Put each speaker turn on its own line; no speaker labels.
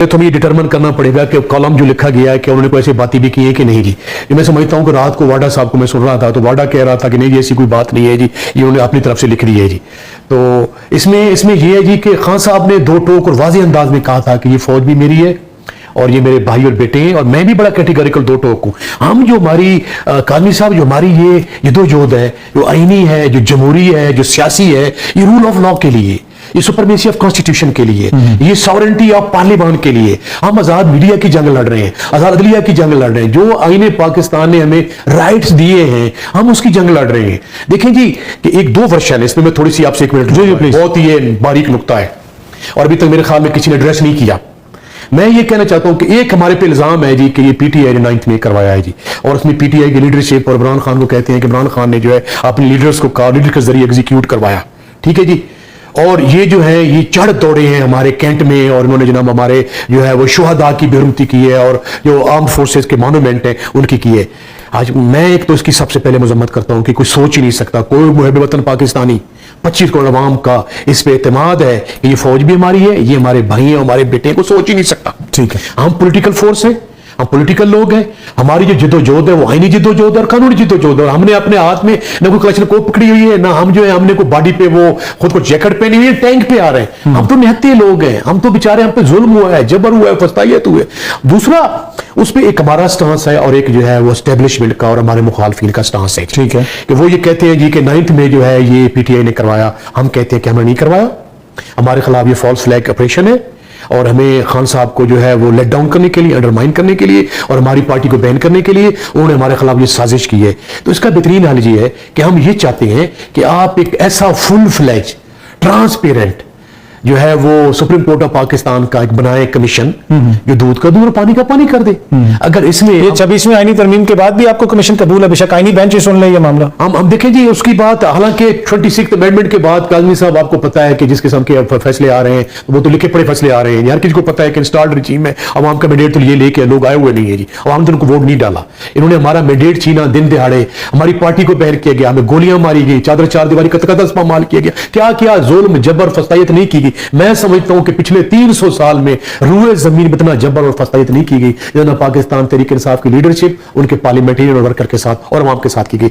तो हमें ये डिटरमिन करना पड़ेगा कि कॉलम जो लिखा गया है कि उन्होंने कोई ऐसी बातें भी की है कि नहीं जी। मैं समझता हूं कि रात को वाडा साहब को मैं सुन रहा था तो वाडा कह रहा था कि नहीं जी ऐसी कोई बात नहीं है जी, ये उन्होंने अपनी तरफ से लिख दी है जी। तो इसमें ये है जी कि खान साहब ने दो टोक और वाज़ेह अंदाज में कहा था कि ये फौज भी मेरी है और ये मेरे भाई और बेटे हैं, और मैं भी बड़ा कैटेगोरिकल दो टोक हूँ। हम जो हमारी कादमी साहब जो हमारी ये जदोजहद है, जो आईनी है, जो जमहूरी है, जो सियासी है, ये रूल ऑफ लॉ के लिए, ये सुपरमेसी ऑफ कॉन्स्टिट्यूशन के लिए, ये सॉवरेंटी ऑफ पार्लियामेंट के लिए हम आजाद मीडिया की जंग लड़ रहे हैं, आजाद अदलिया की जंग लड़ रहे हैं, जो आईने पाकिस्तान ने हमें राइट्स दिए हैं हम उसकी जंग लड़ रहे हैं। देखें जी कि एक दो वर्षन है, इसमें मैं थोड़ी सी आपसे एक मिनट, बहुत ही बारीक नुकता है और अभी तक मेरे ख्याल में किसी ने एड्रेस नहीं किया। मैं ये कहना चाहता हूं कि एक हमारे पे इल्जाम है जी कि ये पीटीआई ने 9th में करवाया है जी, और उसमें पीटीआई की लीडरशिप और इमरान खान को कहते हैं कि इमरान खान ने जो है अपने लीडर्स को लीडर के जरिए एग्जीक्यूट करवाया, ठीक है जी। और ये जो है ये चढ़ दौड़े हैं हमारे कैंट में, और इन्होंने जनाब हमारे जो है वो शुहदा की बेरुमती की है और जो आर्म फोर्सेस के मॉन्यूमेंट हैं उनकी की है। आज मैं एक तो इसकी सबसे पहले मजम्मत करता हूं कि कोई सोच ही नहीं सकता, कोई मुहब्ब वतन पाकिस्तानी 25 करोड़ अवाम का इस पे एतमाद है कि ये फौज भी हमारी है, ये हमारे भाई हैं, हमारे बेटे हैं, को सोच ही नहीं सकता। ठीक है, हम पॉलिटिकल फोर्स हैं, हम पॉलिटिकल लोग हैं, हमारी जो जिद्दोजहद है वो आईनी जिद्दोजहद और कानूनी जिद्दोजहद है। हमने अपने हाथ में ना कोई कलेक्शन कोप पकड़ी हुई है, ना हम जो है हमने कोई बॉडी पे वो खुद को जैकेट पहनी हुई है, टैंक पे आ रहे हैं। हम तो निहत्ते लोग हैं, हम तो बेचारे, हम पे जुल्म हुआ है, जबर हुआ है, फस्तायत हुई है। दूसरा उस पर एक हमारा स्टांस है और एक जो है वो एस्टेब्लिशमेंट का और हमारे मुखालफिन का स्टांस है, ठीक है, कि वो ये कहते हैं जी कि 9th में जो है ये पीटीआई ने करवाया, हम कहते हैं कि हमने नहीं करवाया, हमारे खिलाफ ये फॉल्स फ्लैग ऑपरेशन है और हमें खान साहब को जो है वो लेट डाउन करने के लिए, अंडरमाइन करने के लिए और हमारी पार्टी को बैन करने के लिए उन्होंने हमारे खिलाफ ये साजिश की है। तो इसका बेहतरीन हाल ये है कि हम ये चाहते हैं कि आप एक ऐसा फुल फ्लैज ट्रांसपेरेंट जो है वो सुप्रीम कोर्ट ऑफ पाकिस्तान का एक बनाए कमीशन जो दूध का दूध और पानी का पानी कर दे। अगर इसमें
ये 26वीं आईनी तरमीम के बाद भी आपको कमीशन कबूल है, बेशक आईनी बेंच ही सुन ले ये मामला,
हम देखें जी उसकी बात, हालांकि 26th अमेंडमेंट के बाद काज़मी साहब आपको पता है कि जिस किस्म के फैसले आ रहे हैं वो तो लिखे पड़े फैसले आ रहे हैं, हर किसी को पता है कि इंस्टॉल्ड रिजीम है, अवाम का मैंडेट तो ये लेके लोग आए हुए नहीं है जी, अवाम ने उनको वोट नहीं डाला, इन्होंने हमारा मैंडेट छीना, दिन दिहाड़े हमारी पार्टी को बैन किया गया, हमें गोलियां मारी गई, चादर चार दीवारी कतकता इस्तेमाल किया गया, क्या क्या जुल्म जबर फस्तायत नहीं की गई। मैं समझता हूं कि पिछले 300 साल में रूए जमीन में इतना जबर और फस्तायत नहीं की गई जितना पाकिस्तान तहरीक इंसाफ की लीडरशिप उनके पार्लियामेंटेरियन और वर्कर के साथ और अवाम के साथ की गई।